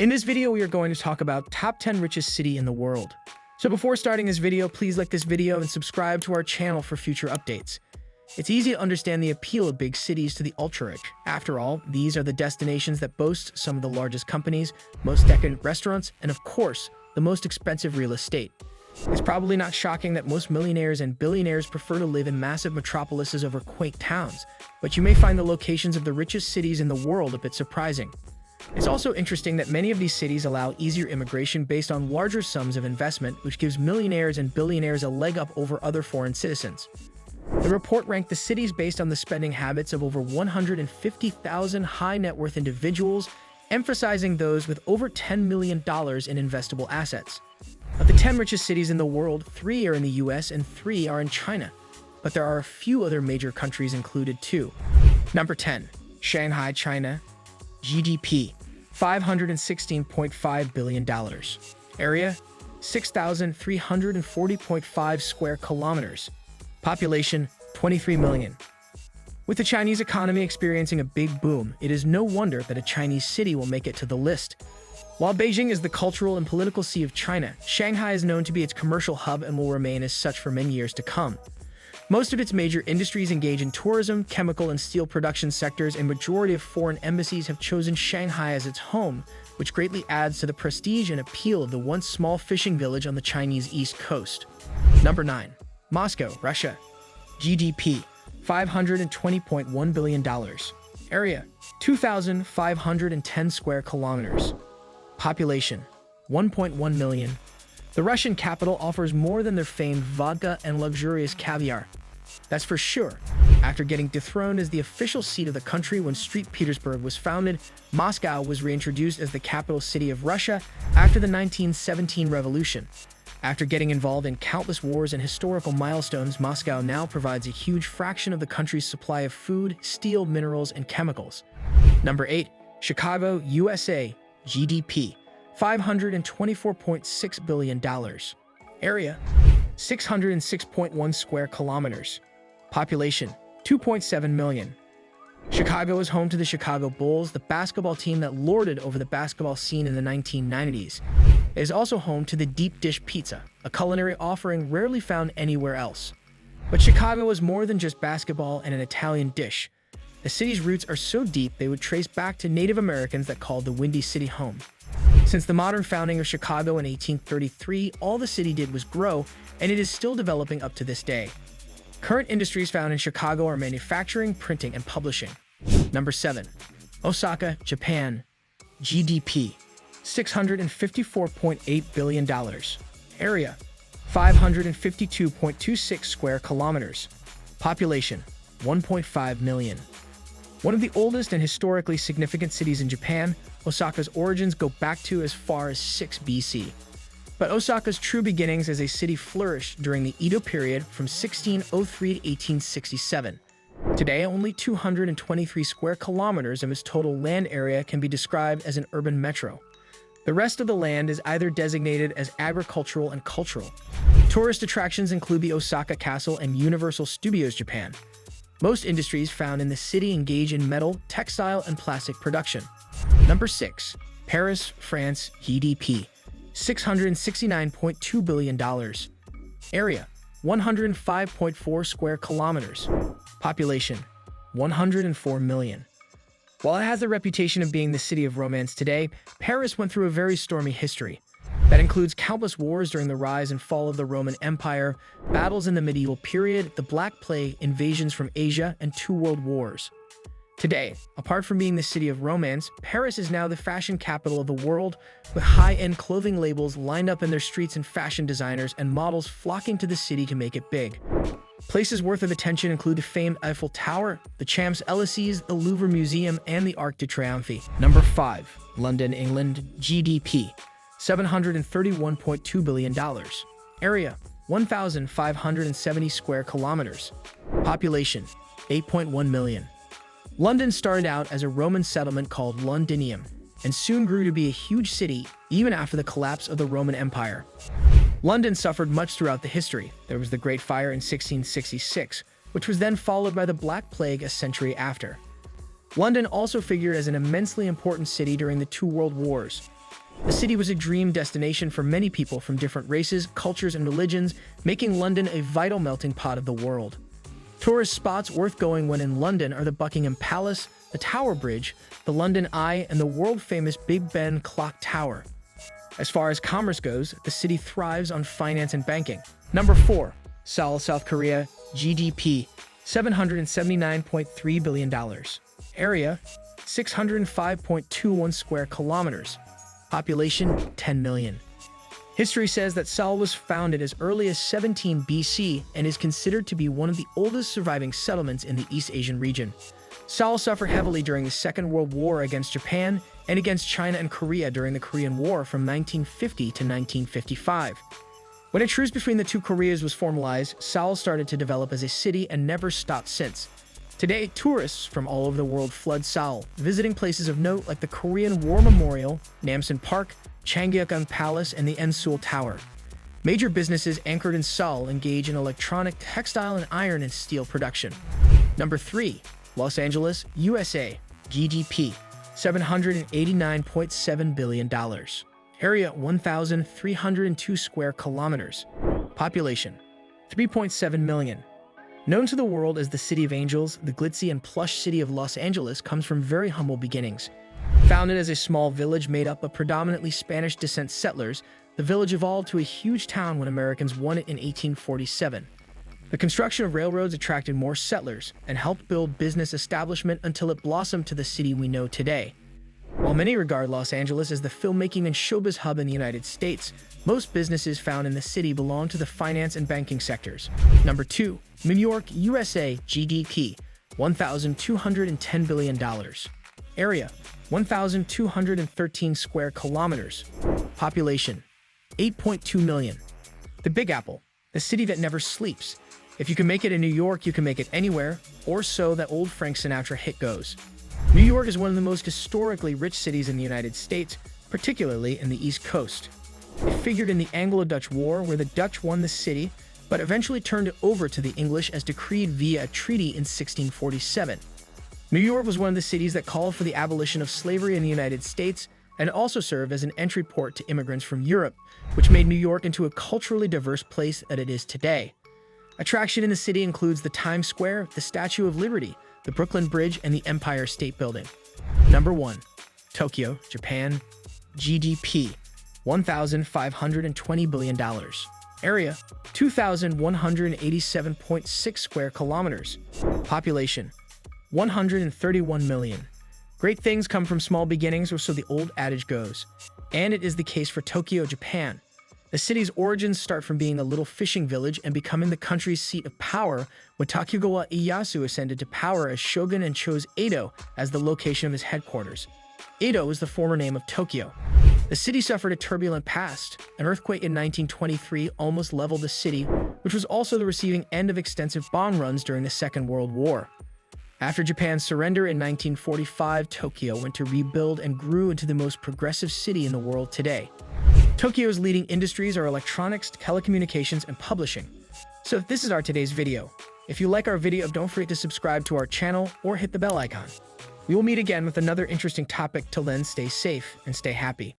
In this video, we are going to talk about top 10 richest city in the world. So before starting this video, please like this video and subscribe to our channel for future updates. It's easy to understand the appeal of big cities to the ultra-rich. After all, these are the destinations that boast some of the largest companies, most decadent restaurants, and of course, the most expensive real estate. It's probably not shocking that most millionaires and billionaires prefer to live in massive metropolises over quaint towns, but you may find the locations of the richest cities in the world a bit surprising. It's also interesting that many of these cities allow easier immigration based on larger sums of investment, which gives millionaires and billionaires a leg up over other foreign citizens. The report ranked the cities based on the spending habits of over 150,000 high-net-worth individuals, emphasizing those with over $10 million in investable assets. Of the 10 richest cities in the world, 3 are in the US and 3 are in China. But there are a few other major countries included too. Number 10. Shanghai, China. GDP, $516.5 billion. Area, 6,340.5 square kilometers. Population, 23 million. With the Chinese economy experiencing a big boom, it is no wonder that a Chinese city will make it to the list. While Beijing is the cultural and political sea of China, Shanghai is known to be its commercial hub and will remain as such for many years to come. Most of its major industries engage in tourism, chemical and steel production sectors, and majority of foreign embassies have chosen Shanghai as its home, which greatly adds to the prestige and appeal of the once small fishing village on the Chinese East Coast. Number 9. Moscow, Russia. GDP, $520.1 billion. Area, 2,510 square kilometers. Population, 1.1 million. The Russian capital offers more than their famed vodka and luxurious caviar. That's for sure. After getting dethroned as the official seat of the country when St. Petersburg was founded, Moscow was reintroduced as the capital city of Russia after the 1917 revolution. After getting involved in countless wars and historical milestones, Moscow now provides a huge fraction of the country's supply of food, steel, minerals, and chemicals. Number 8. Chicago, USA. GDP, $524.6 billion. Area, 606.1 square kilometers. Population, 2.7 million. Chicago is home to the Chicago Bulls, the basketball team that lorded over the basketball scene in the 1990s. It is also home to the deep dish pizza, a culinary offering rarely found anywhere else. But Chicago is more than just basketball and an Italian dish. The city's roots are so deep they would trace back to Native Americans that called the Windy City home. Since the modern founding of Chicago in 1833, all the city did was grow, and it is still developing up to this day. Current industries found in Chicago are manufacturing, printing, and publishing. Number 7. Osaka, Japan. GDP, $654.8 billion. Area, 552.26 square kilometers. Population, 1.5 million. One of the oldest and historically significant cities in Japan, Osaka's origins go back to as far as 6 BC. But Osaka's true beginnings as a city flourished during the Edo period from 1603 to 1867. Today, only 223 square kilometers of its total land area can be described as an urban metro. The rest of the land is either designated as agricultural and cultural. Tourist attractions include the Osaka Castle and Universal Studios Japan. Most industries found in the city engage in metal, textile, and plastic production. Number 6. Paris, France. GDP, $669.2 billion. Area, 105.4 square kilometers. Population, 104 million. While it has a reputation of being the city of romance today, Paris went through a very stormy history. That includes countless wars during the rise and fall of the Roman Empire, battles in the medieval period, the Black Plague, invasions from Asia, and 2 world wars. Today, apart from being the city of romance, Paris is now the fashion capital of the world, with high-end clothing labels lined up in their streets and fashion designers and models flocking to the city to make it big. Places worth of attention include the famed Eiffel Tower, the Champs-Élysées, the Louvre Museum, and the Arc de Triomphe. Number 5. London, England. GDP, $731.2 billion. Area, 1,570 square kilometers. Population, 8.1 million. London started out as a Roman settlement called Londinium, and soon grew to be a huge city even after the collapse of the Roman Empire. London suffered much throughout the history. There was the Great Fire in 1666, which was then followed by the Black Plague a century after. London also figured as an immensely important city during the 2 world wars. The city was a dream destination for many people from different races, cultures, and religions, making London a vital melting pot of the world. Tourist spots worth going when in London are the Buckingham Palace, the Tower Bridge, the London Eye, and the world-famous Big Ben Clock Tower. As far as commerce goes, the city thrives on finance and banking. Number 4. Seoul, South Korea. GDP, $779.3 billion. Area, 605.21 square kilometers. Population, 10 million. History says that Seoul was founded as early as 17 BC and is considered to be one of the oldest surviving settlements in the East Asian region. Seoul suffered heavily during the Second World War against Japan and against China and Korea during the Korean War from 1950 to 1955. When a truce between the two Koreas was formalized, Seoul started to develop as a city and never stopped since. Today, tourists from all over the world flood Seoul, visiting places of note like the Korean War Memorial, Namsan Park, Changgyeokgung Palace, and the Seoul Tower. Major businesses anchored in Seoul engage in electronic, textile, and iron and steel production. Number 3. Los Angeles, USA. GDP, $789.7 billion. Area, 1,302 square kilometers. Population, 3.7 million. Known to the world as the City of Angels, the glitzy and plush city of Los Angeles comes from very humble beginnings. Founded as a small village made up of predominantly Spanish descent settlers, the village evolved to a huge town when Americans won it in 1847. The construction of railroads attracted more settlers and helped build business establishment until it blossomed to the city we know today. While many regard Los Angeles as the filmmaking and showbiz hub in the United States, most businesses found in the city belong to the finance and banking sectors. Number 2. New York, USA. GDP, $1,210 billion. Area, 1,213 square kilometers. Population, 8.2 million. The Big Apple, the city that never sleeps. If you can make it in New York, you can make it anywhere, or so that old Frank Sinatra hit goes. New York is one of the most historically rich cities in the United States, particularly in the East Coast. It figured in the Anglo-Dutch War, where the Dutch won the city, but eventually turned it over to the English as decreed via a treaty in 1647. New York was one of the cities that called for the abolition of slavery in the United States and also served as an entry port to immigrants from Europe, which made New York into a culturally diverse place that it is today. Attraction in the city includes the Times Square, the Statue of Liberty, the Brooklyn Bridge, and the Empire State Building. Number 1. Tokyo, Japan. GDP, $1,520 billion. Area, 2,187.6 square kilometers. Population, 131 million. Great things come from small beginnings, or so the old adage goes. And it is the case for Tokyo, Japan. The city's origins start from being a little fishing village and becoming the country's seat of power when Tokugawa Ieyasu ascended to power as shogun and chose Edo as the location of his headquarters. Edo is the former name of Tokyo. The city suffered a turbulent past. An earthquake in 1923 almost leveled the city, which was also the receiving end of extensive bomb runs during the Second World War. After Japan's surrender in 1945, Tokyo went to rebuild and grew into the most progressive city in the world today. Tokyo's leading industries are electronics, telecommunications, and publishing. So this is our today's video. If you like our video, don't forget to subscribe to our channel or hit the bell icon. We will meet again with another interesting topic. Till then, stay safe and stay happy.